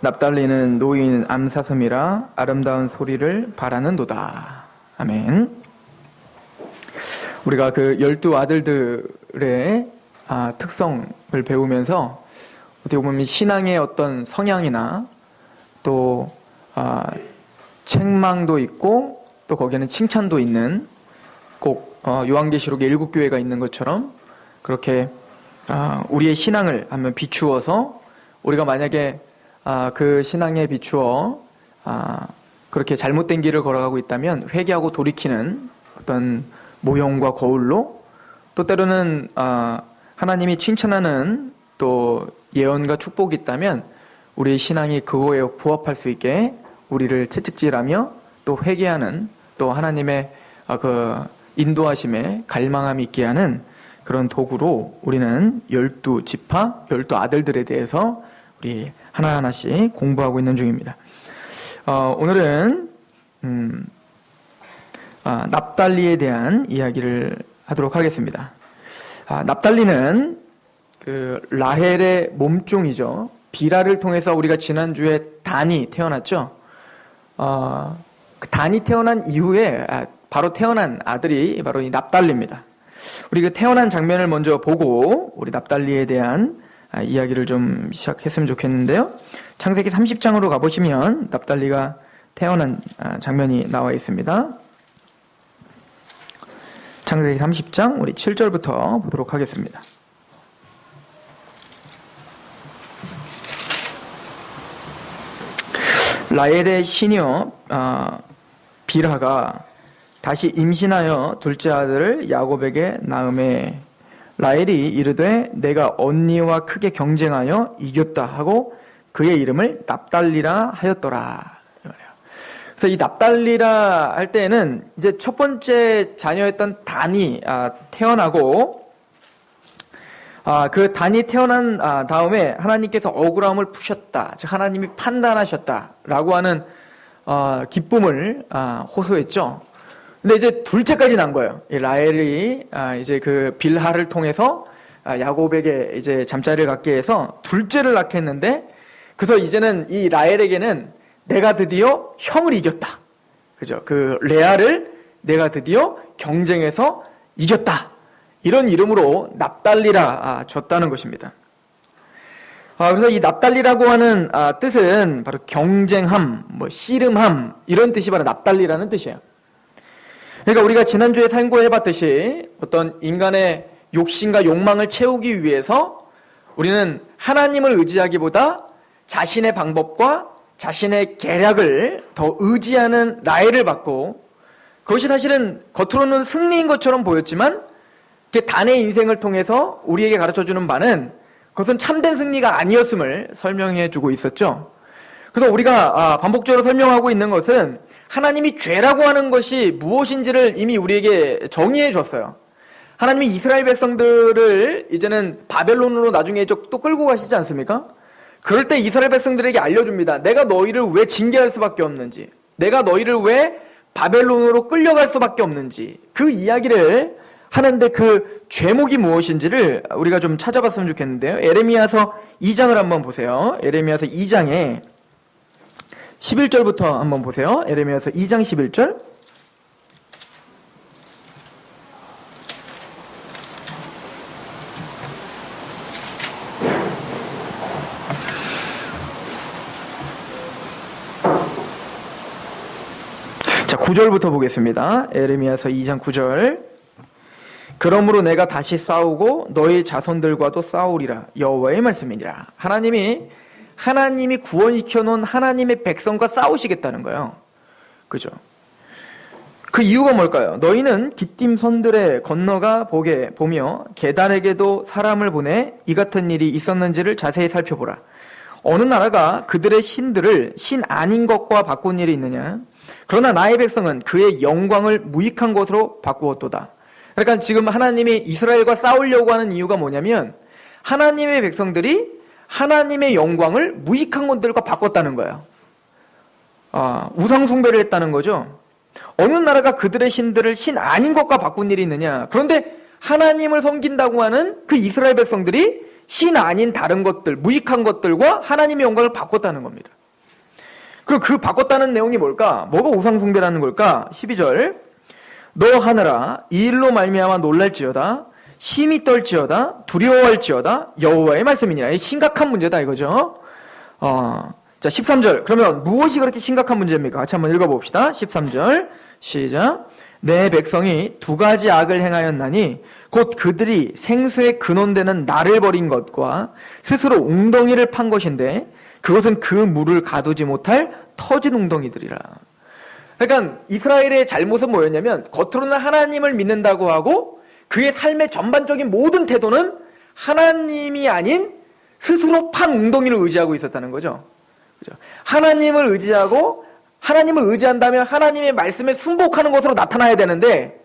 납달리는 노인 암사슴이라 아름다운 소리를 바라는도다. 아멘. 우리가 그 12아들들의 특성을 배우면서 어떻게 보면 신앙의 어떤 성향이나 또 책망도 있고 또 거기에는 칭찬도 있는 꼭 요한계시록에 7교회가 있는 것처럼 그렇게 우리의 신앙을 한번 비추어서 우리가 만약에 그 신앙에 비추어 그렇게 잘못된 길을 걸어가고 있다면 회개하고 돌이키는 어떤 모형과 거울로, 또 때로는 하나님이 칭찬하는 또 예언과 축복이 있다면 우리의 신앙이 그거에 부합할 수 있게 우리를 채찍질하며 또 회개하는, 또 하나님의 그 인도하심에 갈망함이 있게 하는 그런 도구로 우리는 12지파, 12아들들에 대해서 우리 하나하나씩 공부하고 있는 중입니다. 오늘은 납달리에 대한 이야기를 하도록 하겠습니다. 납달리는 그 라헬의 몸종이죠. 빌하를 통해서 우리가 지난주에 단이 태어났죠. 그 단이 태어난 이후에 바로 태어난 아들이 바로 이 납달리입니다. 우리 그 태어난 장면을 먼저 보고 우리 납달리에 대한 이야기를 좀 시작했으면 좋겠는데요. 창세기 30장으로 가보시면 납달리가 태어난 장면이 나와 있습니다. 창세기 30장 우리 7절부터 보도록 하겠습니다. 라헬의 시녀 빌하가 다시 임신하여 둘째 아들을 야곱에게 낳음에 라헬이 이르되 내가 언니와 크게 경쟁하여 이겼다 하고 그의 이름을 납달리라 하였더라. 그래서 이 납달리라 할 때는 이제 첫 번째 자녀였던 단이 태어나고 그 단이 태어난 다음에 하나님께서 억울함을 푸셨다, 즉 하나님이 판단하셨다라고 하는 기쁨을 호소했죠. 근데 이제 둘째까지 난 거예요. 이 라헬이 이제 그 빌하를 통해서 야곱에게 이제 잠자리를 갖게 해서 둘째를 낳게 했는데, 그래서 이제는 이 라헬에게는 내가 드디어 형을 이겼다, 그죠? 그 레아를 내가 드디어 경쟁해서 이겼다, 이런 이름으로 납달리라 줬다는 것입니다. 그래서 이 납달리라고 하는 뜻은 바로 경쟁함, 씨름함, 이런 뜻이 바로 납달리라는 뜻이에요. 그러니까 우리가 지난주에 상고해봤듯이 어떤 인간의 욕심과 욕망을 채우기 위해서 우리는 하나님을 의지하기보다 자신의 방법과 자신의 계략을 더 의지하는 라헬을 받고, 그것이 사실은 겉으로는 승리인 것처럼 보였지만 단의 인생을 통해서 우리에게 가르쳐주는 바는 그것은 참된 승리가 아니었음을 설명해주고 있었죠. 그래서 우리가 반복적으로 설명하고 있는 것은 하나님이 죄라고 하는 것이 무엇인지를 이미 우리에게 정의해 줬어요. 하나님이 이스라엘 백성들을 이제는 바벨론으로 나중에 또 끌고 가시지 않습니까? 그럴 때 이스라엘 백성들에게 알려줍니다. 내가 너희를 왜 징계할 수밖에 없는지, 내가 너희를 왜 바벨론으로 끌려갈 수밖에 없는지, 그 이야기를 하는데 그 죄목이 무엇인지를 우리가 좀 찾아봤으면 좋겠는데요. 에레미야서 2장을 한번 보세요. 에레미야서 2장에 11절부터 한번 보세요. 에레미야서 2장 11절. 자, 9절부터 보겠습니다. 에레미야서 2장 9절. 그러므로 내가 다시 싸우고 너희 자손들과도 싸우리라. 여호와의 말씀이니라. 하나님이 구원시켜 놓은 하나님의 백성과 싸우시겠다는 거예요. 그죠? 그 이유가 뭘까요? 너희는 기띔 선들에 건너가 보며 게달에게도 사람을 보내 이 같은 일이 있었는지를 자세히 살펴보라. 어느 나라가 그들의 신들을 신 아닌 것과 바꾼 일이 있느냐? 그러나 나의 백성은 그의 영광을 무익한 것으로 바꾸었도다. 그러니까 지금 하나님이 이스라엘과 싸우려고 하는 이유가 뭐냐면 하나님의 백성들이 하나님의 영광을 무익한 것들과 바꿨다는 거예요. 우상 숭배를 했다는 거죠. 어느 나라가 그들의 신들을 신 아닌 것과 바꾼 일이 있느냐? 그런데 하나님을 섬긴다고 하는 그 이스라엘 백성들이 신 아닌 다른 것들, 무익한 것들과 하나님의 영광을 바꿨다는 겁니다. 그리고 그 바꿨다는 내용이 뭘까? 뭐가 우상숭배라는 걸까? 12절 너 하늘아 이 일로 말미암아 놀랄지어다 심히 떨지어다 두려워할지어다 여호와의 말씀이니라. 이 심각한 문제다 이거죠. 자 13절 그러면 무엇이 그렇게 심각한 문제입니까? 같이 한번 읽어봅시다. 13절 시작. 내 백성이 두 가지 악을 행하였나니 곧 그들이 생수의 근원되는 나를 버린 것과 스스로 웅덩이를 판 것인데 그것은 그 물을 가두지 못할 터진 웅덩이들이라. 그러니까 이스라엘의 잘못은 뭐였냐면 겉으로는 하나님을 믿는다고 하고 그의 삶의 전반적인 모든 태도는 하나님이 아닌 스스로 판 웅덩이를 의지하고 있었다는 거죠. 하나님을 의지하고 하나님을 의지한다면 하나님의 말씀에 순복하는 것으로 나타나야 되는데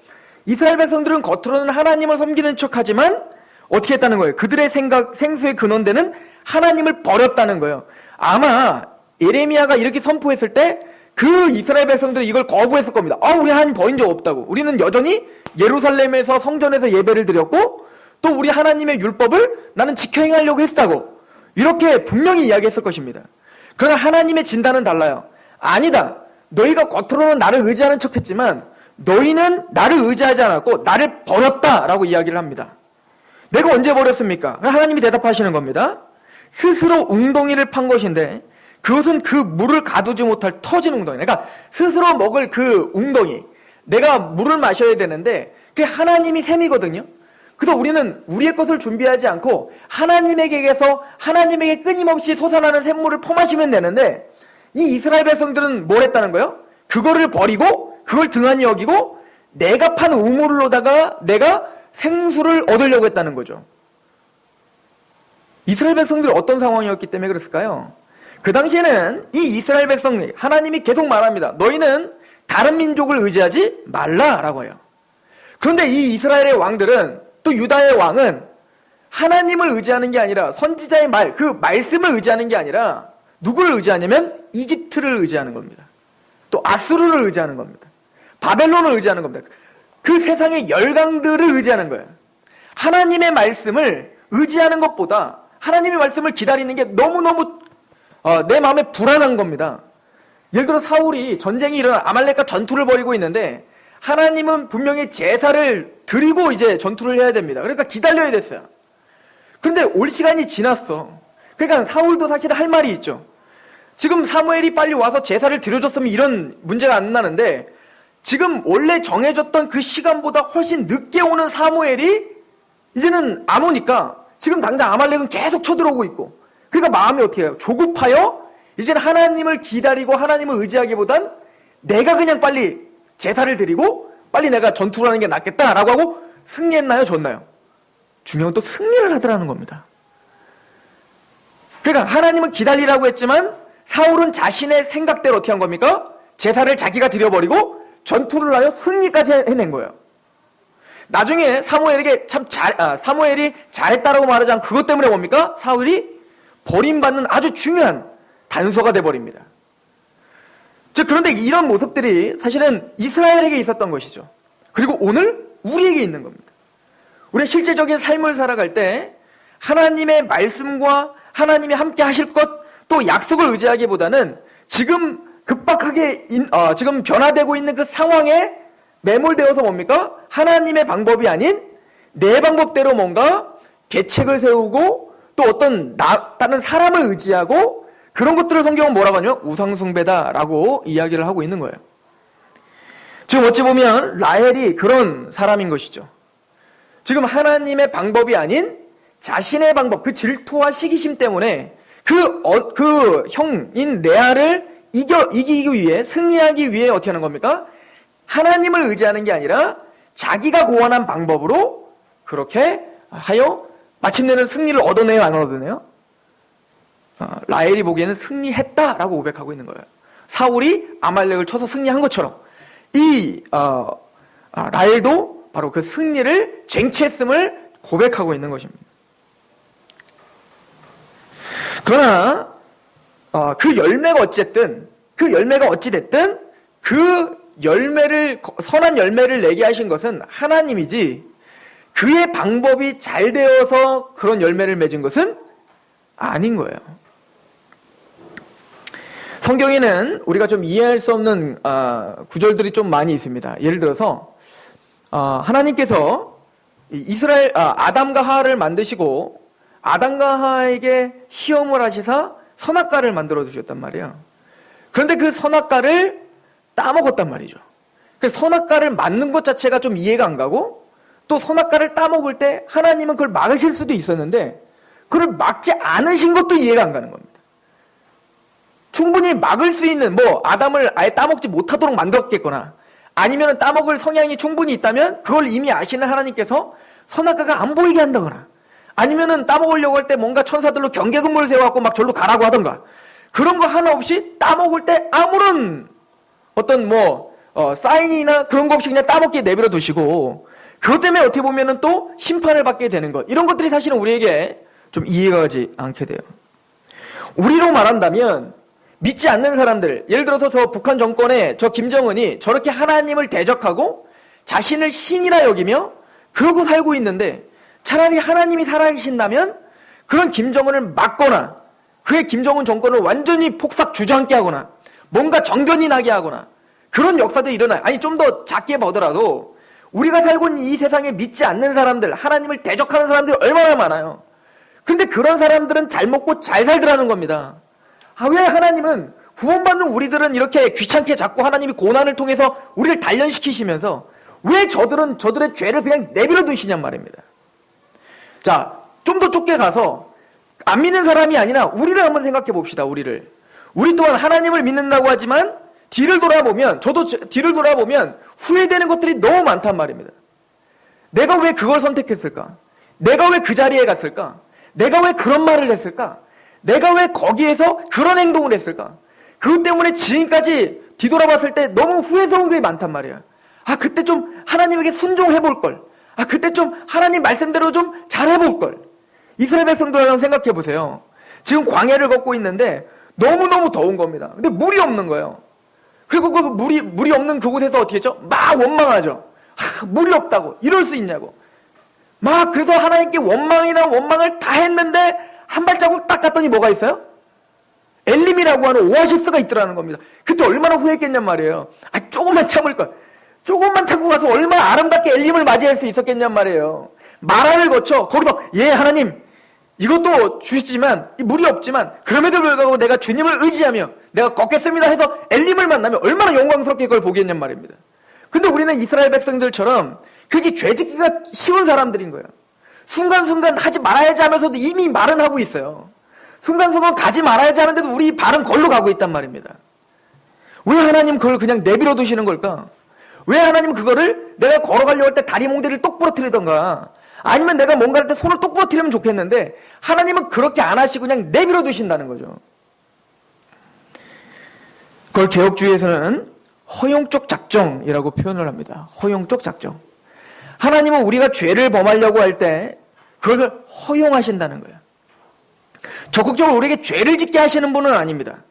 이스라엘 백성들은 겉으로는 하나님을 섬기는 척하지만 어떻게 했다는 거예요? 그들의 생수의 근원되는 하나님을 버렸다는 거예요. 아마 예레미야가 이렇게 선포했을 때 그 이스라엘 백성들이 이걸 거부했을 겁니다. 우리 하나님 버린 적 없다고. 우리는 여전히 예루살렘에서 성전에서 예배를 드렸고 또 우리 하나님의 율법을 나는 지켜 행하려고 했다고. 이렇게 분명히 이야기했을 것입니다. 그러나 하나님의 진단은 달라요. 아니다. 너희가 겉으로는 나를 의지하는 척했지만 너희는 나를 의지하지 않았고 나를 버렸다라고 이야기를 합니다. 내가 언제 버렸습니까? 하나님이 대답하시는 겁니다. 스스로 웅덩이를 판 것인데 그것은 그 물을 가두지 못할 터진 웅덩이. 그러니까 스스로 먹을 그 웅덩이. 내가 물을 마셔야 되는데 그게 하나님이 샘이거든요. 그래서 우리는 우리의 것을 준비하지 않고 하나님에게서 하나님에게 끊임없이 솟아나는 샘물을 퍼마시면 되는데 이 이스라엘 백성들은 뭘 했다는 거예요? 그거를 버리고 그걸 등한히 여기고 내가 판 우물로다가 내가 생수를 얻으려고 했다는 거죠. 이스라엘 백성들이 어떤 상황이었기 때문에 그랬을까요? 그 당시에는 이 이스라엘 백성 하나님이 계속 말합니다. 너희는 다른 민족을 의지하지 말라라고 해요. 그런데 이 이스라엘의 왕들은 또 유다의 왕은 하나님을 의지하는 게 아니라 선지자의 말, 그 말씀을 의지하는 게 아니라 누구를 의지하냐면 이집트를 의지하는 겁니다. 또 아수르를 의지하는 겁니다. 바벨론을 의지하는 겁니다. 그 세상의 열강들을 의지하는 거예요. 하나님의 말씀을 의지하는 것보다 하나님의 말씀을 기다리는 게 너무너무 내 마음에 불안한 겁니다. 예를 들어 사울이 전쟁이 일어나 아말렉과 전투를 벌이고 있는데 하나님은 분명히 제사를 드리고 이제 전투를 해야 됩니다. 그러니까 기다려야 됐어요. 그런데 올 시간이 지났어. 그러니까 사울도 사실 할 말이 있죠. 지금 사무엘이 빨리 와서 제사를 드려줬으면 이런 문제가 안 나는데 지금 원래 정해졌던 그 시간보다 훨씬 늦게 오는 사무엘이 이제는 안 오니까 지금 당장 아말렉은 계속 쳐들어오고 있고 그러니까 마음이 어떻게 해요? 조급하여 이제는 하나님을 기다리고 하나님을 의지하기보단 내가 그냥 빨리 제사를 드리고 빨리 내가 전투를 하는 게 낫겠다라고 하고 승리했나요? 졌나요? 중요한 건 또 승리를 하더라는 겁니다. 그러니까 하나님은 기다리라고 했지만 사울은 자신의 생각대로 어떻게 한 겁니까? 제사를 자기가 드려버리고 전투를 하여 승리까지 해낸 거예요. 나중에 사무엘이 잘했다라고 말하자면 그것 때문에 뭡니까? 사울이 버림받는 아주 중요한 단서가 돼버립니다. 그런데 이런 모습들이 사실은 이스라엘에게 있었던 것이죠. 그리고 오늘 우리에게 있는 겁니다. 우리의 실제적인 삶을 살아갈 때 하나님의 말씀과 하나님이 함께 하실 것 또 약속을 의지하기보다는 지금 급박하게 지금 변화되고 있는 그 상황에 매몰되어서 뭡니까? 하나님의 방법이 아닌 내 방법대로 뭔가 계책을 세우고 또 어떤 다른 사람을 의지하고 그런 것들을 성경은 뭐라고 하냐면 우상숭배다라고 이야기를 하고 있는 거예요. 지금 어찌 보면 라헬이 그런 사람인 것이죠. 지금 하나님의 방법이 아닌 자신의 방법, 그 질투와 시기심 때문에 그 형인 레아를 이기기 위해, 승리하기 위해 어떻게 하는 겁니까? 하나님을 의지하는 게 아니라 자기가 고안한 방법으로 그렇게 하여 마침내는 승리를 얻어내요, 안 얻어내요? 라헬이 보기에는 승리했다라고 고백하고 있는 거예요. 사울이 아말렉을 쳐서 승리한 것처럼 라헬도 바로 그 승리를 쟁취했음을 고백하고 있는 것입니다. 그러나 그 열매가 어찌됐든 그 열매를 선한 열매를 내게 하신 것은 하나님이지 그의 방법이 잘 되어서 그런 열매를 맺은 것은 아닌 거예요. 성경에는 우리가 좀 이해할 수 없는 구절들이 좀 많이 있습니다. 예를 들어서 하나님께서 이스라엘 아담과 하와를 만드시고 아담과 하와에게 시험을 하시사 선악과를 만들어 주셨단 말이에요. 그런데 그 선악과를 따먹었단 말이죠. 그래서 선악과를 맞는 것 자체가 좀 이해가 안 가고, 또 선악과를 따먹을 때 하나님은 그걸 막으실 수도 있었는데 그걸 막지 않으신 것도 이해가 안 가는 겁니다. 충분히 막을 수 있는, 아담을 아예 따먹지 못하도록 만들었겠거나, 아니면 따먹을 성향이 충분히 있다면 그걸 이미 아시는 하나님께서 선악과가 안 보이게 한다거나, 아니면은 따먹으려고 할 때 뭔가 천사들로 경계근무를 세워갖고 막 절로 가라고 하던가, 그런 거 하나 없이 따먹을 때 아무런 어떤 사인이나 그런 거 없이 그냥 따먹게 내버려 두시고, 그것 때문에 어떻게 보면은 또 심판을 받게 되는 것, 이런 것들이 사실은 우리에게 좀 이해가 가지 않게 돼요. 우리로 말한다면 믿지 않는 사람들, 예를 들어서 저 북한 정권의 저 김정은이 저렇게 하나님을 대적하고 자신을 신이라 여기며 그러고 살고 있는데, 차라리 하나님이 살아계신다면 그런 김정은을 막거나 그의 김정은 정권을 완전히 폭삭 주저앉게 하거나 뭔가 정변이 나게 하거나 그런 역사들이 일어나요. 아니, 좀 더 작게 보더라도 우리가 살고 있는 이 세상에 믿지 않는 사람들, 하나님을 대적하는 사람들이 얼마나 많아요. 근데 그런 사람들은 잘 먹고 잘 살더라는 겁니다. 왜 하나님은 구원받는 우리들은 이렇게 귀찮게 자꾸 하나님이 고난을 통해서 우리를 단련시키시면서 왜 저들의 죄를 그냥 내버려 두시냔 말입니다. 자, 좀 더 좁게 가서 안 믿는 사람이 아니라 우리를 한번 생각해 봅시다. 우리 또한 하나님을 믿는다고 하지만 뒤를 돌아보면, 저도 뒤를 돌아보면 후회되는 것들이 너무 많단 말입니다. 내가 왜 그걸 선택했을까? 내가 왜 그 자리에 갔을까? 내가 왜 그런 말을 했을까? 내가 왜 거기에서 그런 행동을 했을까? 그것 때문에 지금까지 뒤돌아봤을 때 너무 후회스러운 게 많단 말이야. 그때 좀 하나님에게 순종해 볼 걸. 그때 좀 하나님 말씀대로 좀 잘해볼 걸. 이스라엘 백성들 한번 생각해 보세요. 지금 광야를 걷고 있는데 너무너무 더운 겁니다. 근데 물이 없는 거예요. 그리고 그 물이 없는 그곳에서 어떻게 했죠? 막 원망하죠. 물이 없다고. 이럴 수 있냐고. 그래서 하나님께 원망을 다 했는데 한 발자국 딱 갔더니 뭐가 있어요? 엘림이라고 하는 오아시스가 있더라는 겁니다. 그때 얼마나 후회했겠냔 말이에요. 조금만 참을 걸. 조금만 참고 가서 얼마나 아름답게 엘림을 맞이할 수 있었겠냔 말이에요. 마라를 거쳐 거기서 하나님, 이것도 주시지만 물이 없지만 그럼에도 불구하고 내가 주님을 의지하며 내가 걷겠습니다 해서 엘림을 만나면 얼마나 영광스럽게 그걸 보겠냔 말입니다. 근데 우리는 이스라엘 백성들처럼 그게 죄짓기가 쉬운 사람들인 거예요. 순간순간 하지 말아야지 하면서도 이미 말은 하고 있어요. 순간순간 가지 말아야지 하는데도 우리 발은 걸로 가고 있단 말입니다. 왜 하나님 그걸 그냥 내버려 두시는 걸까? 왜 하나님 그거를 내가 걸어가려고 할 때 다리 몽대를 똑 부러뜨리던가, 아니면 내가 뭔가 할 때 손을 똑 부러뜨리면 좋겠는데 하나님은 그렇게 안 하시고 그냥 내버려 두신다는 거죠. 그걸 개혁주의에서는 허용적 작정이라고 표현을 합니다. 허용적 작정. 하나님은 우리가 죄를 범하려고 할 때 그것을 허용하신다는 거예요. 적극적으로 우리에게 죄를 짓게 하시는 분은 아닙니다.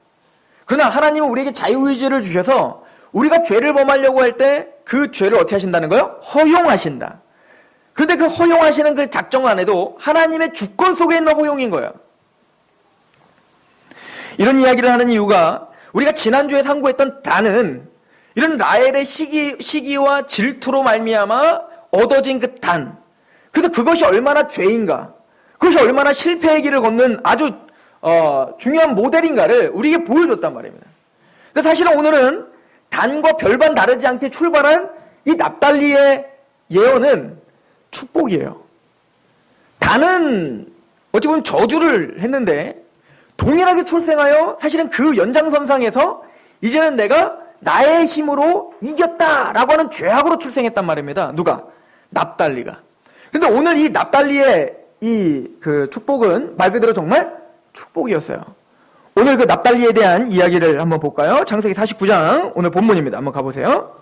그러나 하나님은 우리에게 자유의지를 주셔서 우리가 죄를 범하려고 할 때 그 죄를 어떻게 하신다는 거예요? 허용하신다. 그런데 그 허용하시는 그 작정 안에도 하나님의 주권 속에 있는 허용인 거예요. 이런 이야기를 하는 이유가, 우리가 지난주에 상고했던 단은 이런 라헬의 시기와 질투로 말미암아 얻어진 그 단, 그래서 그것이 얼마나 죄인가, 그것이 얼마나 실패의 길을 걷는 아주 중요한 모델인가를 우리에게 보여줬단 말입니다. 근데 사실은 오늘은 단과 별반 다르지 않게 출발한 이 납달리의 예언은 축복이에요. 단은 어찌 보면 저주를 했는데 동일하게 출생하여 사실은 그 연장선상에서 이제는 내가 나의 힘으로 이겼다라고 하는 죄악으로 출생했단 말입니다. 누가? 납달리가. 그런데 오늘 이 납달리의 그 축복은 말 그대로 정말 축복이었어요. 오늘 그 납달리에 대한 이야기를 한번 볼까요? 창세기 49장 오늘 본문입니다. 한번 가보세요.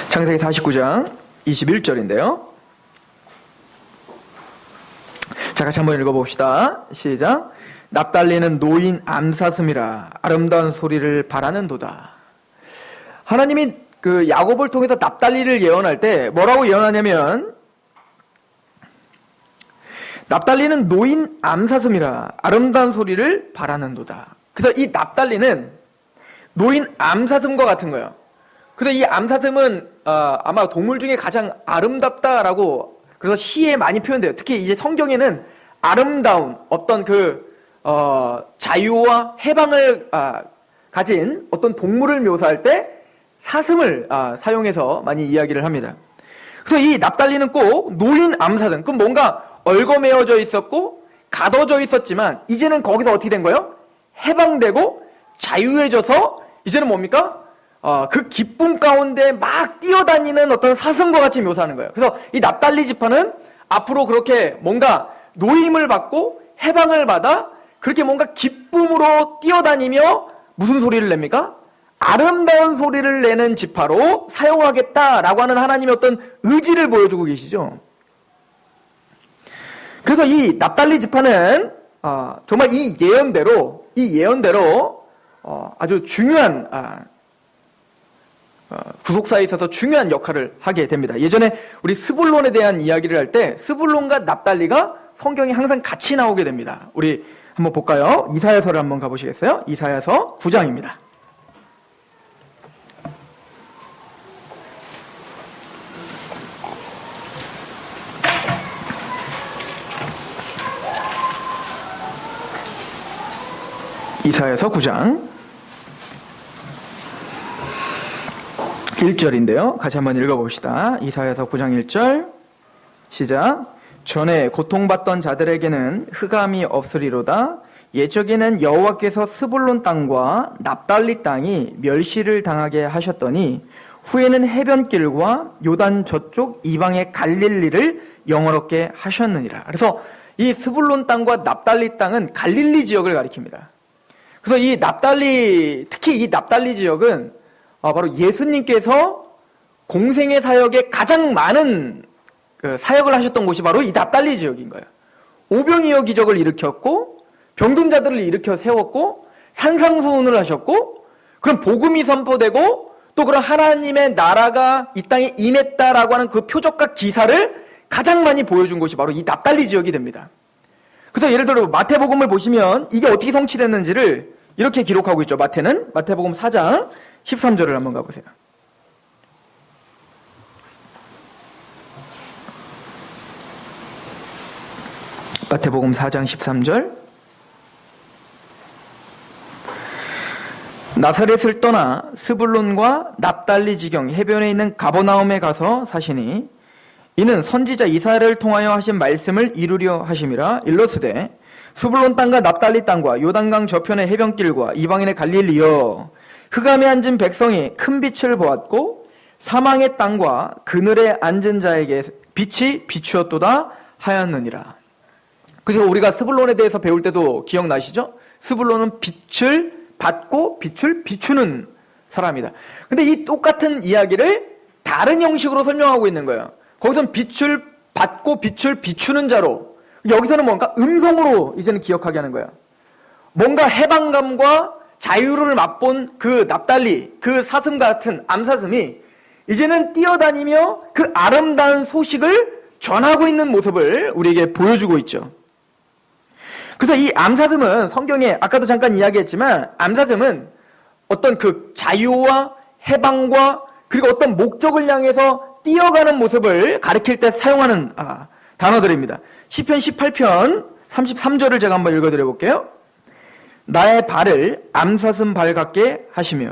창세기 49장 21절인데요. 자, 같이 한번 읽어봅시다. 시작. 납달리는 노인 암사슴이라 아름다운 소리를 바라는도다. 하나님이 그 야곱을 통해서 납달리를 예언할 때 뭐라고 예언하냐면 납달리는 노인 암사슴이라 아름다운 소리를 바라는도다. 그래서 이 납달리는 노인 암사슴과 같은 거예요. 그래서 이 암사슴은 아마 동물 중에 가장 아름답다라고 그래서 시에 많이 표현돼요. 특히 이제 성경에는 아름다운 어떤 자유와 해방을 가진 어떤 동물을 묘사할 때 사슴을 사용해서 많이 이야기를 합니다. 그래서 이 납달리는 꼭 노인 암사슴, 그럼 뭔가 얽어매어져 있었고 가둬져 있었지만 이제는 거기서 어떻게 된 거예요? 해방되고 자유해져서 이제는 뭡니까? 그 기쁨 가운데 막 뛰어다니는 어떤 사슴과 같이 묘사하는 거예요. 그래서 이 납달리 지파는 앞으로 그렇게 뭔가 노임을 받고 해방을 받아 그렇게 뭔가 기쁨으로 뛰어다니며 무슨 소리를 냅니까? 아름다운 소리를 내는 지파로 사용하겠다라고 하는 하나님의 어떤 의지를 보여주고 계시죠. 그래서 이 납달리 지파는 정말 이 예언대로 아주 중요한 구속사에 있어서 중요한 역할을 하게 됩니다. 예전에 우리 스불론에 대한 이야기를 할 때 스불론과 납달리가 성경에 항상 같이 나오게 됩니다. 우리 한번 볼까요? 이사야서를 한번 가보시겠어요? 이사야서 9장입니다. 이사야서 9장 1절인데요. 같이 한번 읽어봅시다. 이사야서 9장 1절 시작. 전에 고통받던 자들에게는 흑암이 없으리로다. 옛적에는 여호와께서 스불론 땅과 납달리 땅이 멸시를 당하게 하셨더니 후에는 해변길과 요단 저쪽 이방의 갈릴리를 영화롭게 하셨느니라. 그래서 이 스불론 땅과 납달리 땅은 갈릴리 지역을 가리킵니다. 그래서 이 납달리, 특히 이 납달리 지역은 바로 예수님께서 공생의 사역에 가장 많은 사역을 하셨던 곳이 바로 이 납달리 지역인 거예요. 오병이어 기적을 일으켰고 병든 자들을 일으켜 세웠고 산상수훈을 하셨고 그럼 복음이 선포되고 또 그런 하나님의 나라가 이 땅에 임했다라고 하는 그 표적과 기사를 가장 많이 보여준 곳이 바로 이 납달리 지역이 됩니다. 그래서 예를 들어 마태복음을 보시면 이게 어떻게 성취됐는지를 이렇게 기록하고 있죠. 마태복음 4장 13절을 한번 가보세요. 마태복음 4장 13절 나사렛을 떠나 스불론과 납달리 지경 해변에 있는 가버나움에 가서 사시니 이는 선지자 이사야를 통하여 하신 말씀을 이루려 하심이라. 일러스되 스불론 땅과 납달리 땅과 요단강 저편의 해변길과 이방인의 갈릴리여 흑암에 앉은 백성이 큰 빛을 보았고 사망의 땅과 그늘에 앉은 자에게 빛이 비추었도다 하였느니라. 그래서 우리가 스불론에 대해서 배울 때도 기억나시죠? 스불론은 빛을 받고 빛을 비추는 사람이다. 근데 이 똑같은 이야기를 다른 형식으로 설명하고 있는 거예요. 거기서는 빛을 받고 빛을 비추는 자로, 여기서는 뭔가 음성으로 이제는 기억하게 하는 거예요. 뭔가 해방감과 자유를 맛본 그 납달리, 그 사슴 같은 암사슴이 이제는 뛰어다니며 그 아름다운 소식을 전하고 있는 모습을 우리에게 보여주고 있죠. 그래서 이 암사슴은 성경에 아까도 잠깐 이야기했지만 암사슴은 어떤 그 자유와 해방과 그리고 어떤 목적을 향해서 뛰어가는 모습을 가리킬 때 사용하는 단어들입니다. 시편 18편 33절을 제가 한번 읽어드려 볼게요. 나의 발을 암사슴 발 같게 하시며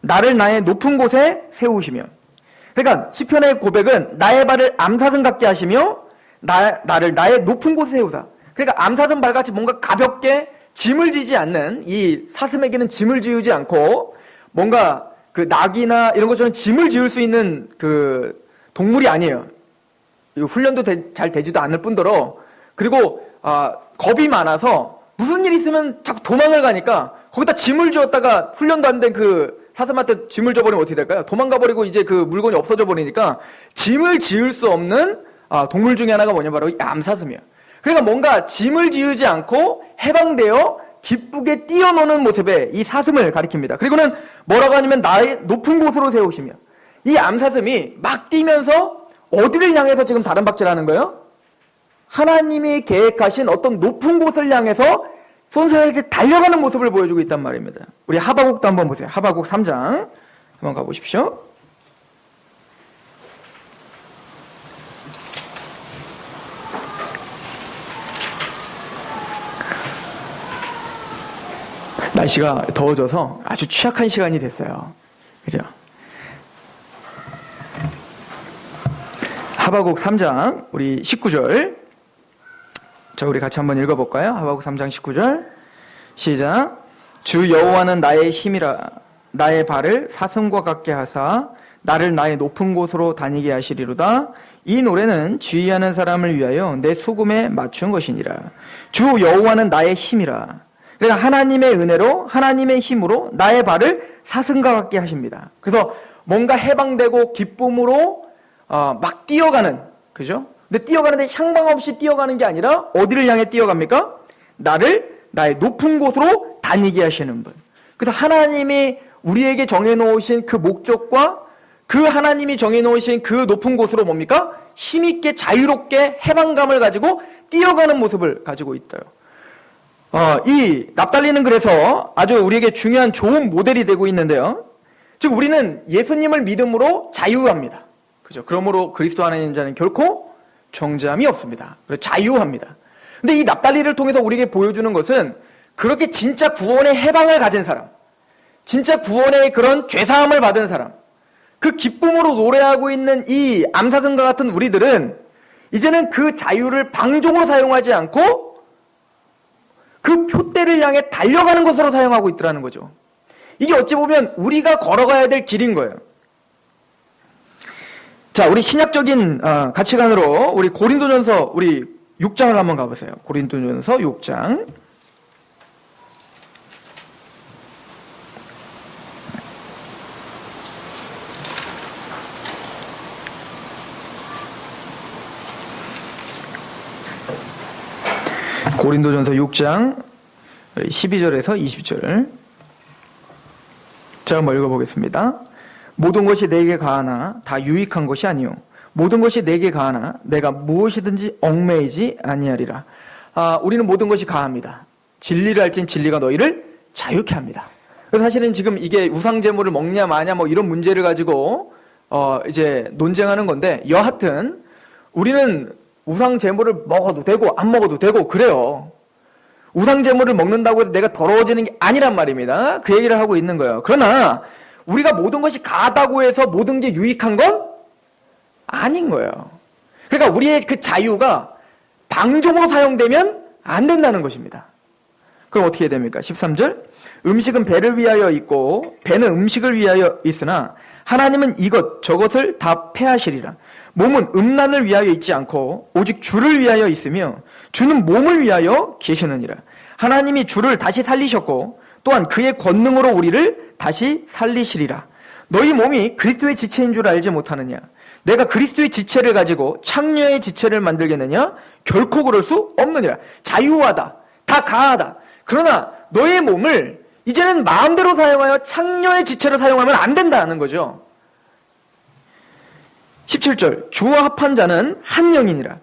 나를 나의 높은 곳에 세우시며. 그러니까 시편의 고백은 나의 발을 암사슴 같게 하시며 나를 나의 높은 곳에 세우사. 그러니까 암사슴 발같이 뭔가 가볍게 짐을 지지 않는, 이 사슴에게는 짐을 지우지 않고 뭔가 그 낙이나 이런 것처럼 짐을 지을 수 있는 그 동물이 아니에요. 훈련도 잘 되지도 않을 뿐더러, 그리고 겁이 많아서 무슨 일 있으면 자꾸 도망을 가니까 거기다 짐을 지었다가 훈련도 안 된 그 사슴한테 짐을 줘버리면 어떻게 될까요? 도망가 버리고 이제 그 물건이 없어져 버리니까 짐을 지을 수 없는 동물 중에 하나가 뭐냐, 바로 이 암사슴이에요. 그러니까 뭔가 짐을 지우지 않고 해방되어 기쁘게 뛰어노는 모습에 이 사슴을 가리킵니다. 그리고는 뭐라고 하냐면 나의 높은 곳으로 세우시며, 이 암사슴이 막 뛰면서 어디를 향해서 지금 다른 박질하는 거예요? 하나님이 계획하신 어떤 높은 곳을 향해서 손살같이 달려가는 모습을 보여주고 있단 말입니다. 우리 하박국도 한번 보세요. 하박국 3장 한번 가보십시오. 날씨가 더워져서 아주 취약한 시간이 됐어요. 그죠? 하박국 3장 우리 19절, 자 우리 같이 한번 읽어볼까요? 하박국 3장 19절 시작. 주 여호와는 나의 힘이라. 나의 발을 사슴과 같게 하사 나를 나의 높은 곳으로 다니게 하시리로다. 이 노래는 지휘하는 사람을 위하여 내 수금에 맞춘 것이니라. 주 여호와는 나의 힘이라. 그러니까 하나님의 은혜로, 하나님의 힘으로 나의 발을 사슴과 같게 하십니다. 그래서 뭔가 해방되고 기쁨으로 막 뛰어가는, 그죠? 근데 뛰어가는데 향방 없이 뛰어가는 게 아니라 어디를 향해 뛰어갑니까? 나를 나의 높은 곳으로 다니게 하시는 분. 그래서 하나님이 우리에게 정해놓으신 그 목적과 그 하나님이 정해놓으신 그 높은 곳으로 뭡니까? 힘있게 자유롭게 해방감을 가지고 뛰어가는 모습을 가지고 있어요. 이 납달리는 그래서 아주 우리에게 중요한 좋은 모델이 되고 있는데요. 즉 우리는 예수님을 믿음으로 자유합니다. 그죠? 그러므로 그리스도 안에 있는 자는 결코 정죄함이 없습니다. 그래서 자유합니다. 근데 이 납달리를 통해서 우리에게 보여주는 것은 그렇게 진짜 구원의 해방을 가진 사람, 진짜 구원의 그런 죄사함을 받은 사람, 그 기쁨으로 노래하고 있는 이 암사슴과 같은 우리들은 이제는 그 자유를 방종으로 사용하지 않고 그 표대를 향해 달려가는 것으로 사용하고 있더라는 거죠. 이게 어찌 보면 우리가 걸어가야 될 길인 거예요. 자, 우리 신약적인 가치관으로 우리 고린도전서 우리 6장을 한번 가보세요. 고린도전서 6장. 고린도전서 6장 12절에서 20절. 제가 한번 읽어보겠습니다. 모든 것이 내게 가하나 다 유익한 것이 아니요 모든 것이 내게 가하나 내가 무엇이든지 얽매이지 아니하리라. 우리는 모든 것이 가합니다. 진리를 알진 진리가 너희를 자유케 합니다. 그래서 사실은 지금 이게 우상제물을 먹냐 마냐 뭐 이런 문제를 가지고 이제 논쟁하는 건데, 여하튼 우리는 우상제물을 먹어도 되고 안 먹어도 되고 그래요. 우상제물을 먹는다고 해서 내가 더러워지는 게 아니란 말입니다. 그 얘기를 하고 있는 거예요. 그러나 우리가 모든 것이 가하다고 해서 모든 게 유익한 건 아닌 거예요. 그러니까 우리의 그 자유가 방종으로 사용되면 안 된다는 것입니다. 그럼 어떻게 해야 됩니까? 13절. 음식은 배를 위하여 있고 배는 음식을 위하여 있으나 하나님은 이것 저것을 다 패하시리라. 몸은 음란을 위하여 있지 않고 오직 주를 위하여 있으며 주는 몸을 위하여 계시느니라. 하나님이 주를 다시 살리셨고 또한 그의 권능으로 우리를 다시 살리시리라. 너희 몸이 그리스도의 지체인 줄 알지 못하느냐? 내가 그리스도의 지체를 가지고 창녀의 지체를 만들겠느냐? 결코 그럴 수 없느니라. 자유하다, 다 가하다. 그러나 너의 몸을 이제는 마음대로 사용하여 창녀의 지체로 사용하면 안 된다는 거죠. 17절. 주와 합한 자는 한 영이니라.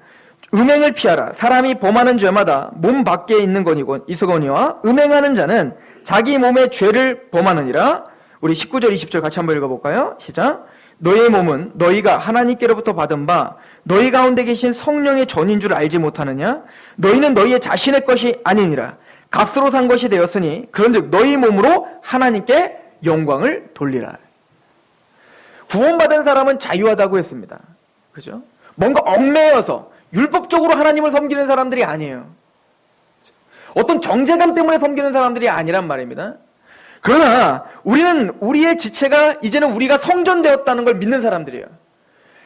음행을 피하라. 사람이 범하는 죄마다 몸 밖에 있는 있으거니와 음행하는 자는 자기 몸의 죄를 범하느니라. 우리 19절 20절 같이 한번 읽어볼까요? 시작. 너희의 몸은 너희가 하나님께로부터 받은 바 너희 가운데 계신 성령의 전인 줄 알지 못하느냐? 너희는 너희의 자신의 것이 아니니라. 값으로 산 것이 되었으니 그런즉 너희 몸으로 하나님께 영광을 돌리라. 구원받은 사람은 자유하다고 했습니다. 그죠? 뭔가 얽매여서 율법적으로 하나님을 섬기는 사람들이 아니에요. 어떤 정죄감 때문에 섬기는 사람들이 아니란 말입니다. 그러나 우리는 우리의 지체가 이제는 우리가 성전되었다는 걸 믿는 사람들이에요.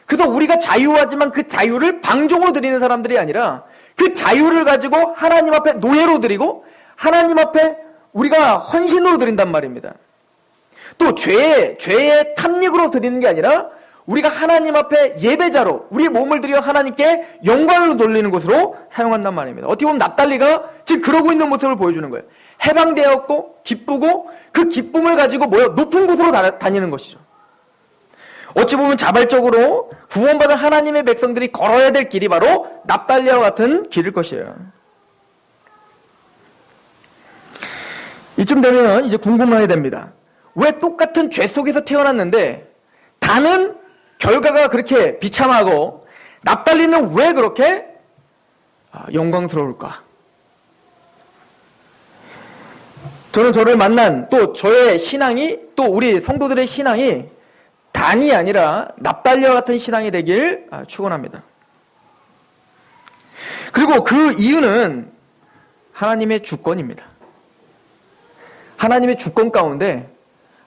그래서 우리가 자유하지만 그 자유를 방종으로 드리는 사람들이 아니라 그 자유를 가지고 하나님 앞에 노예로 드리고 하나님 앞에 우리가 헌신으로 드린단 말입니다. 또 죄의 탐닉으로 드리는 게 아니라 우리가 하나님 앞에 예배자로 우리의 몸을 들여 하나님께 영광을 돌리는 것으로 사용한단 말입니다. 어떻게 보면 납달리가 지금 그러고 있는 모습을 보여주는 거예요. 해방되었고 기쁘고 그 기쁨을 가지고 높은 곳으로 다니는 것이죠. 어찌 보면 자발적으로 구원받은 하나님의 백성들이 걸어야 될 길이 바로 납달리와 같은 길일 것이에요. 이쯤 되면 이제 궁금해야 됩니다. 왜 똑같은 죄 속에서 태어났는데 다는 결과가 그렇게 비참하고 납달리는 왜 그렇게 영광스러울까? 저는 저를 만난 또 저의 신앙이 또 우리 성도들의 신앙이 단이 아니라 납달리와 같은 신앙이 되길 축원합니다. 그리고 그 이유는 하나님의 주권입니다. 하나님의 주권 가운데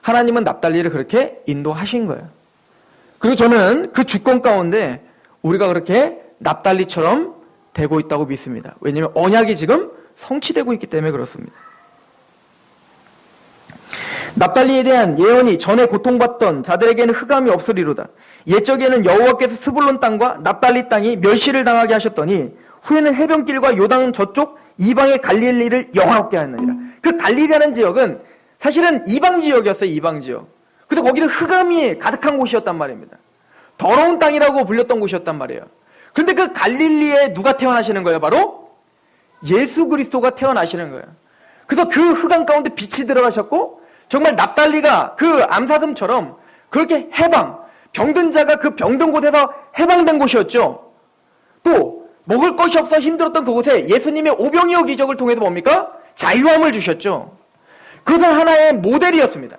하나님은 납달리를 그렇게 인도하신 거예요. 그리고 저는 그 주권 가운데 우리가 그렇게 납달리처럼 되고 있다고 믿습니다. 왜냐하면 언약이 지금 성취되고 있기 때문에 그렇습니다. 납달리에 대한 예언이 전에 고통받던 자들에게는 흑암이 없으리로다. 옛적에는 여호와께서 스불론 땅과 납달리 땅이 멸시를 당하게 하셨더니 후에는 해변길과 요단 저쪽 이방의 갈릴리를 영화롭게 하였느니라. 그 갈릴리라는 지역은 사실은 이방 지역이었어요. 이방 지역. 그래서 거기는 흑암이 가득한 곳이었단 말입니다. 더러운 땅이라고 불렸던 곳이었단 말이에요. 그런데 그 갈릴리에 누가 태어나시는 거예요? 바로 예수 그리스도가 태어나시는 거예요. 그래서 그 흑암 가운데 빛이 들어가셨고 정말 납달리가 그 암사슴처럼 그렇게 병든 자가 그 병든 곳에서 해방된 곳이었죠. 또 먹을 것이 없어 힘들었던 그곳에 예수님의 오병이어 기적을 통해서 뭡니까? 자유함을 주셨죠. 그것은 하나의 모델이었습니다.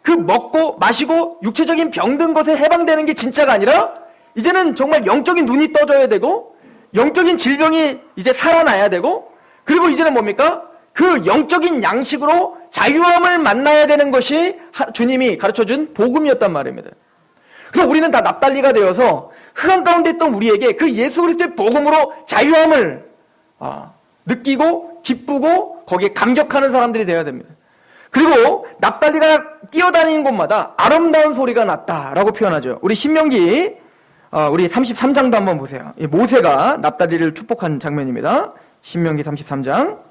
그 먹고 마시고 육체적인 병든 것에 해방되는 게 진짜가 아니라 이제는 정말 영적인 눈이 떠져야 되고 영적인 질병이 이제 살아나야 되고 그리고 이제는 뭡니까? 그 영적인 양식으로 자유함을 만나야 되는 것이 주님이 가르쳐준 복음이었단 말입니다. 그래서 우리는 다 납달리가 되어서 흑암 가운데 있던 우리에게 그 예수 그리스도의 복음으로 자유함을 느끼고 기쁘고 거기에 감격하는 사람들이 되어야 됩니다. 그리고 납달리가 뛰어다니는 곳마다 아름다운 소리가 났다라고 표현하죠. 우리 신명기 우리 33장도 한번 보세요. 모세가 납달리를 축복한 장면입니다. 신명기 33장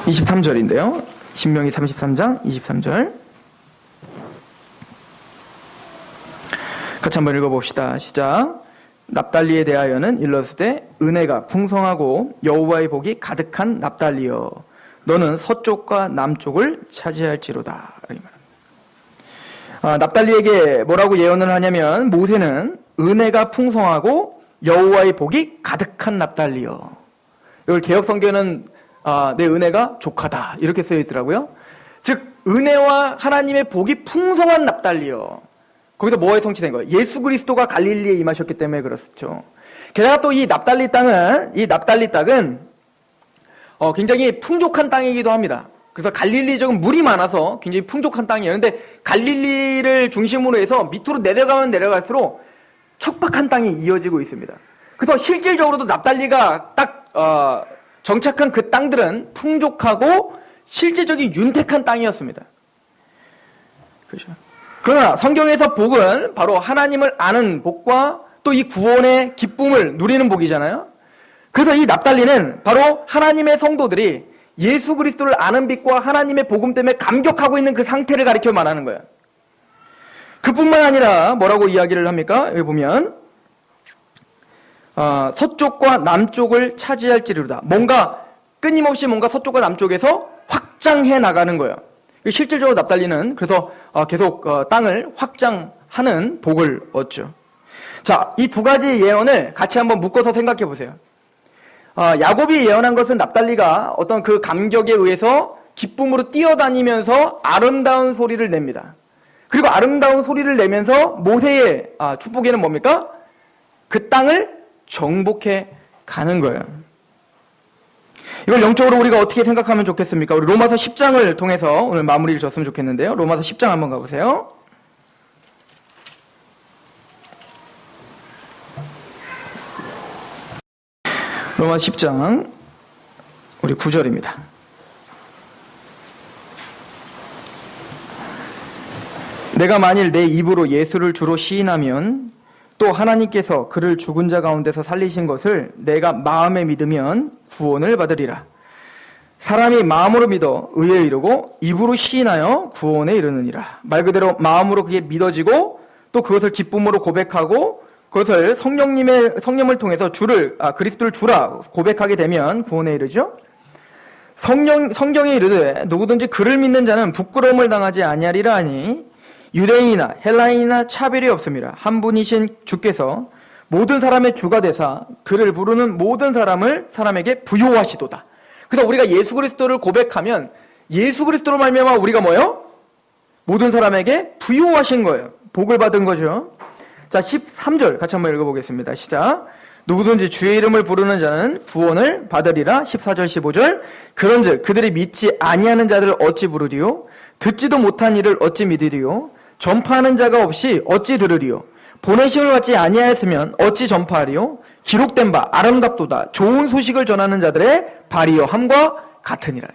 23절인데요. 신명기 33장 23절 같이 한번 읽어봅시다. 시작. 납달리에 대하여는 일러스되 은혜가 풍성하고 여호와의 복이 가득한 납달리여 너는 서쪽과 남쪽을 차지할지로다. 납달리에게 뭐라고 예언을 하냐면 모세는 은혜가 풍성하고 여호와의 복이 가득한 납달리여. 이걸 개역성경은 내 은혜가 족하다 이렇게 쓰여 있더라고요. 즉 은혜와 하나님의 복이 풍성한 납달리여. 거기서 뭐에 성취된 거예요? 예수 그리스도가 갈릴리에 임하셨기 때문에 그렇죠. 게다가 또 이 납달리 땅은 굉장히 풍족한 땅이기도 합니다. 그래서 갈릴리 쪽은 물이 많아서 굉장히 풍족한 땅이에요. 그런데 갈릴리를 중심으로 해서 밑으로 내려가면 내려갈수록 척박한 땅이 이어지고 있습니다. 그래서 실질적으로도 납달리가 딱 정착한 그 땅들은 풍족하고 실제적인 윤택한 땅이었습니다. 그렇죠. 그러나 성경에서 복은 바로 하나님을 아는 복과 또 이 구원의 기쁨을 누리는 복이잖아요. 그래서 이 납달리는 바로 하나님의 성도들이 예수 그리스도를 아는 빛과 하나님의 복음 때문에 감격하고 있는 그 상태를 가리켜 말하는 거예요. 그뿐만 아니라 뭐라고 이야기를 합니까? 여기 보면 서쪽과 남쪽을 차지할지로다. 끊임없이 서쪽과 남쪽에서 확장해 나가는 거예요. 실질적으로 납달리는 그래서 계속 땅을 확장하는 복을 얻죠. 자, 이 두 가지 예언을 같이 한번 묶어서 생각해 보세요. 야곱이 예언한 것은 납달리가 어떤 그 감격에 의해서 기쁨으로 뛰어다니면서 아름다운 소리를 냅니다. 그리고 아름다운 소리를 내면서 모세의 축복에는 뭡니까? 그 땅을 정복해 가는 거예요. 이걸 영적으로 우리가 어떻게 생각하면 좋겠습니까? 우리 로마서 10장을 통해서 오늘 마무리를 줬으면 좋겠는데요. 로마서 10장 한번 가보세요. 로마서 10장 우리 9절입니다. 내가 만일 내 입으로 예수를 주로 시인하면 또 하나님께서 그를 죽은 자 가운데서 살리신 것을 내가 마음에 믿으면 구원을 받으리라. 사람이 마음으로 믿어 의에 이르고 입으로 시인하여 구원에 이르느니라. 말 그대로 마음으로 그게 믿어지고 또 그것을 기쁨으로 고백하고 그것을 성령을 통해서 그리스도를 주라 고백하게 되면 구원에 이르죠. 성경에 이르되 누구든지 그를 믿는 자는 부끄러움을 당하지 아니하리라 하니 유대인이나 헬라인이나 차별이 없음이라. 한 분이신 주께서 모든 사람의 주가 되사 그를 부르는 모든 사람에게 부요하시도다. 그래서 우리가 예수 그리스도를 고백하면 예수 그리스도로 말미암아 우리가 뭐예요? 모든 사람에게 부요하신 거예요. 복을 받은 거죠. 자, 13절 같이 한번 읽어보겠습니다. 시작. 누구든지 주의 이름을 부르는 자는 구원을 받으리라. 14절 15절. 그런즉 그들이 믿지 아니하는 자들을 어찌 부르리요? 듣지도 못한 이를 어찌 믿으리요? 전파하는 자가 없이 어찌 들으리요? 보내심을 받지 아니하였으면 어찌 전파하리요? 기록된 바 아름답도다 좋은 소식을 전하는 자들의 발이요 함과 같으니라.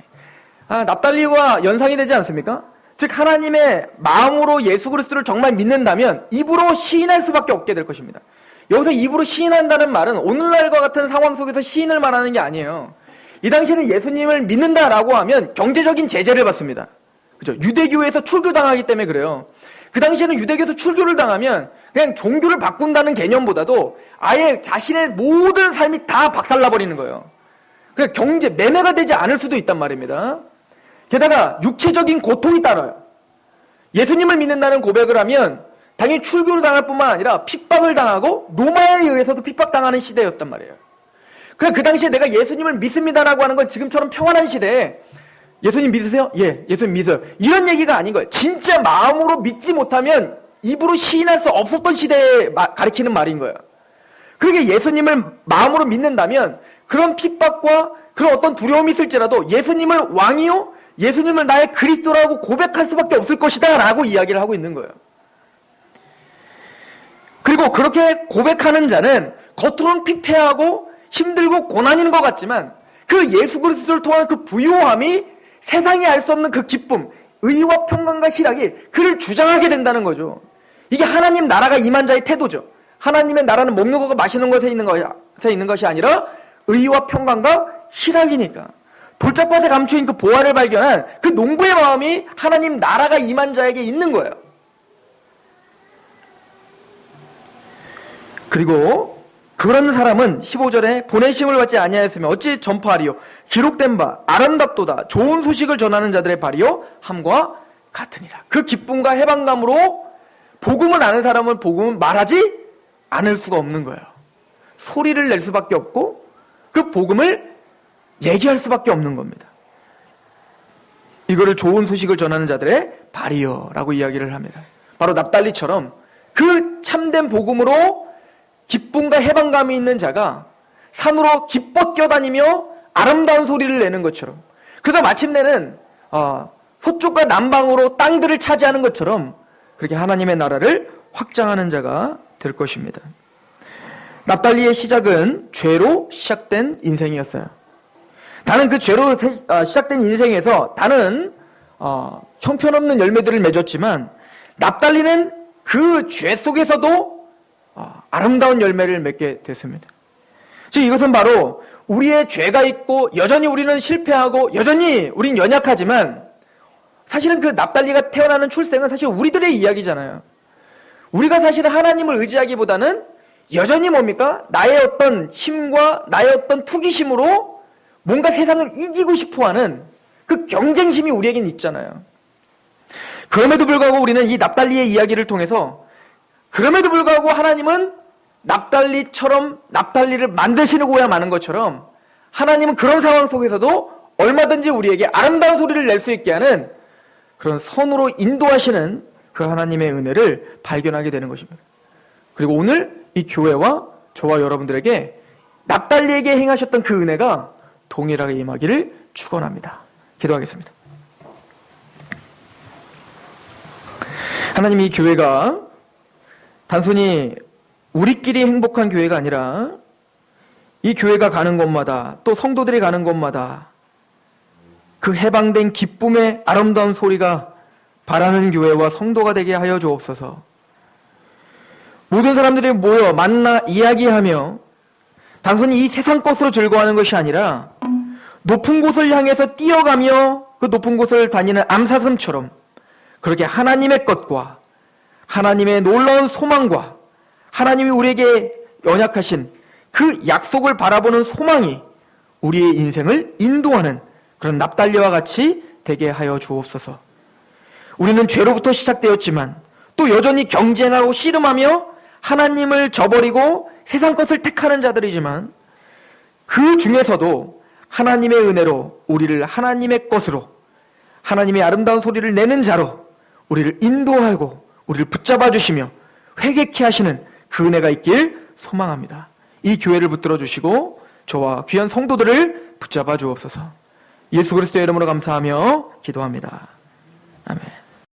납달리와 연상이 되지 않습니까? 즉 하나님의 마음으로 예수 그리스도를 정말 믿는다면 입으로 시인할 수밖에 없게 될 것입니다. 여기서 입으로 시인한다는 말은 오늘날과 같은 상황 속에서 시인을 말하는 게 아니에요. 이 당시에는 예수님을 믿는다라고 하면 경제적인 제재를 받습니다. 그죠? 유대교에서 출교당하기 때문에 그래요. 그 당시에는 유대교에서 출교를 당하면 그냥 종교를 바꾼다는 개념보다도 아예 자신의 모든 삶이 다 박살나버리는 거예요. 그래서 매매가 되지 않을 수도 있단 말입니다. 게다가 육체적인 고통이 따라요. 예수님을 믿는다는 고백을 하면 당연히 출교를 당할 뿐만 아니라 핍박을 당하고 로마에 의해서도 핍박당하는 시대였단 말이에요. 그래서 그 당시에 내가 예수님을 믿습니다라고 하는 건 지금처럼 평안한 시대에 예수님 믿으세요? 예, 예수님 믿어요. 이런 얘기가 아닌 거예요. 진짜 마음으로 믿지 못하면 입으로 시인할 수 없었던 시대에 가리키는 말인 거예요. 그러니까 예수님을 마음으로 믿는다면 그런 핍박과 그런 어떤 두려움이 있을지라도 예수님을 왕이요? 예수님을 나의 그리스도라고 고백할 수밖에 없을 것이다 라고 이야기를 하고 있는 거예요. 그리고 그렇게 고백하는 자는 겉으로는 피폐하고 힘들고 고난인 것 같지만 그 예수 그리스도를 통한 그 부요함이 세상이 알 수 없는 그 기쁨, 의와 평강과 실학이 그를 주장하게 된다는 거죠. 이게 하나님 나라가 임한 자의 태도죠. 하나님의 나라는 먹는 것과 마시는 것에 있는 것이 아니라 의와 평강과 실학이니까. 돌짝밭에 감추인 그 보화를 발견한 그 농부의 마음이 하나님 나라가 임한 자에게 있는 거예요. 그리고 그런 사람은 15절에 보내심을 받지 아니하였으면 어찌 전파하리요? 기록된 바 아름답도다 좋은 소식을 전하는 자들의 발이요 함과 같으니라. 그 기쁨과 해방감으로 복음을 아는 사람은 복음을 말하지 않을 수가 없는 거예요. 소리를 낼 수밖에 없고 그 복음을 얘기할 수밖에 없는 겁니다. 이거를 좋은 소식을 전하는 자들의 발이요 라고 이야기를 합니다. 바로 납달리처럼 그 참된 복음으로 기쁨과 해방감이 있는 자가 산으로 기뻐 뛰어다니며 아름다운 소리를 내는 것처럼, 그래서 마침내는 서쪽과 남방으로 땅들을 차지하는 것처럼 그렇게 하나님의 나라를 확장하는 자가 될 것입니다. 납달리의 시작은 죄로 시작된 인생이었어요. 다는 그 죄로 시작된 인생에서 다는 형편없는 열매들을 맺었지만 납달리는 그 죄 속에서도 아름다운 열매를 맺게 됐습니다. 즉 이것은 바로 우리의 죄가 있고 여전히 우리는 실패하고 여전히 우린 연약하지만 사실은 그 납달리가 태어나는 출생은 사실 우리들의 이야기잖아요. 우리가 사실은 하나님을 의지하기보다는 여전히 뭡니까? 나의 어떤 힘과 나의 어떤 투기심으로 뭔가 세상을 이기고 싶어하는 그 경쟁심이 우리에겐 있잖아요. 그럼에도 불구하고 우리는 이 납달리의 이야기를 통해서 그럼에도 불구하고 하나님은 납달리처럼 납달리를 만드시고야 마는 것처럼 하나님은 그런 상황 속에서도 얼마든지 우리에게 아름다운 소리를 낼 수 있게 하는 그런 선으로 인도하시는 그 하나님의 은혜를 발견하게 되는 것입니다. 그리고 오늘 이 교회와 저와 여러분들에게 납달리에게 행하셨던 그 은혜가 동일하게 임하기를 축원합니다. 기도하겠습니다. 하나님, 이 교회가 단순히 우리끼리 행복한 교회가 아니라 이 교회가 가는 곳마다 또 성도들이 가는 곳마다 그 해방된 기쁨의 아름다운 소리가 바라는 교회와 성도가 되게 하여 주옵소서. 모든 사람들이 모여 만나 이야기하며 단순히 이 세상 것으로 즐거워하는 것이 아니라 높은 곳을 향해서 뛰어가며 그 높은 곳을 다니는 암사슴처럼 그렇게 하나님의 것과 하나님의 놀라운 소망과 하나님이 우리에게 연약하신 그 약속을 바라보는 소망이 우리의 인생을 인도하는 그런 납달리와 같이 되게 하여 주옵소서. 우리는 죄로부터 시작되었지만 또 여전히 경쟁하고 씨름하며 하나님을 저버리고 세상 것을 택하는 자들이지만 그 중에서도 하나님의 은혜로 우리를 하나님의 것으로 하나님의 아름다운 소리를 내는 자로 우리를 인도하고 우리를 붙잡아 주시며 회개케 하시는 그 은혜가 있길 소망합니다. 이 교회를 붙들어 주시고 저와 귀한 성도들을 붙잡아 주옵소서. 예수 그리스도의 이름으로 감사하며 기도합니다. 아멘.